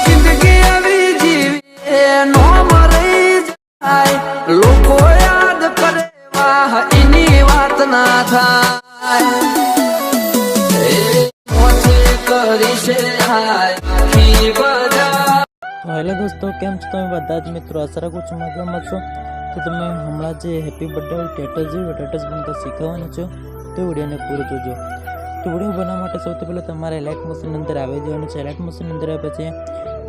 જિંદગી આવી જીવી નો મરી જાય, લોકો યાદ કરે વાહ એની વાત ના થાય, કરી છે આખી બધા. તો હેલો દોસ્તો, કેમ છો તમે બધા જ મિત્રો? આશા રાખું છું મજામાં છો. તો તમે હમણાં જે હેપી બર્થડે સ્ટેટસ જોયું, સ્ટેટસ બનતા શીખવાનું છો, તો વિડીયોને પૂરો જોજો. તો વિડીયો બનાવવા માટે સૌથી પહેલાં તમારે લાઇટ મોશન અંદર આવી જવાનું છે. લાઇટ મોશન અંદર આવ્યા પછી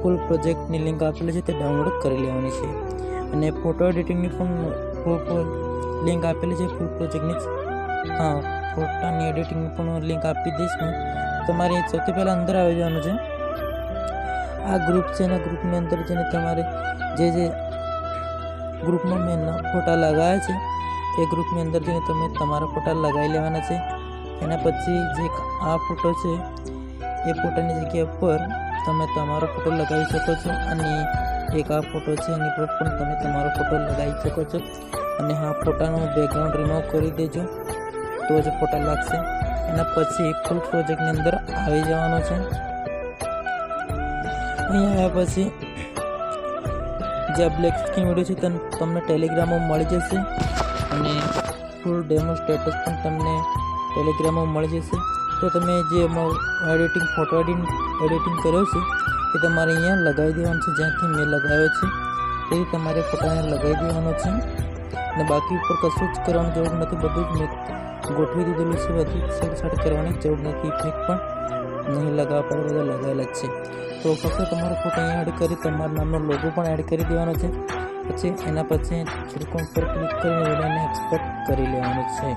ફૂલ પ્રોજેક્ટની લિંક આપેલી છે, તે ડાઉનલોડ કરી લેવાની છે. અને ફોટો એડિટિંગની પણ લિંક આપેલી છે ફૂલ પ્રોજેક્ટની. હા, ફોટાની એડિટિંગની પણ લિંક આપી દઈશ હું. તમારે સૌથી પહેલાં અંદર આવી જવાનું છે. આ ગ્રુપ છે ને, ગ્રુપની અંદર જઈને તમારે જે ગ્રુપમાં મેં ફોટા લગાવ્યા છે એ ગ્રુપની અંદર જઈને તમે તમારા ફોટા લગાવી લેવાના છે. એના પછી જે આ ફોટો છે એ ફોટાની જગ્યા પર તમે તમારો ફોટો લગાવી શકો છો. અને એક આ ફોટો છે એની પર પણ તમે તમારો ફોટો લગાવી શકો છો. અને હા, ફોટાનું બેકગ્રાઉન્ડ રિમૂવ કરી દેજો તો જ ફોટા લાગશે. એના પછી ફૂલ પ્રોજેક્ટની અંદર આવી જવાનું છે. અહીંયા આવ્યા પછી જે બ્લેક સ્ક્રીન વિડીયો છે તમને ટેલિગ્રામમાં મળી જશે. અને ફૂલ ડેમો સ્ટેટસ પણ તમને ટેલિગ્રામમાં મળી જશે. તો તમે જે ફોટો એડિટિંગ કર્યો છે એ તમારે અહીંયા લગાવી દેવાનું છે, જ્યાંથી મેં લગાવ્યો છે તેથી તમારે ફોટાને લગાવી દેવાનો છે. અને બાકી ઉપર કશું જ કરવાની જરૂર નથી, બધું જ મેં ગોઠવી દીધેલું છે. બધું સેટ કરવાની જરૂર નથી, ઇફેક્ટ પણ નહીં લગાવવા પડે, બધા લગાવેલા જ છે. તો ફક્ત તમારો ફોટો અહીંયા એડ કરી તમારા નામનો લોગો પણ એડ કરી દેવાનો છે. પછી એના પછી ત્રિકોણ પર ક્લિક કરીને વિડીયોને એક્સપોર્ટ કરી લેવાનું છે.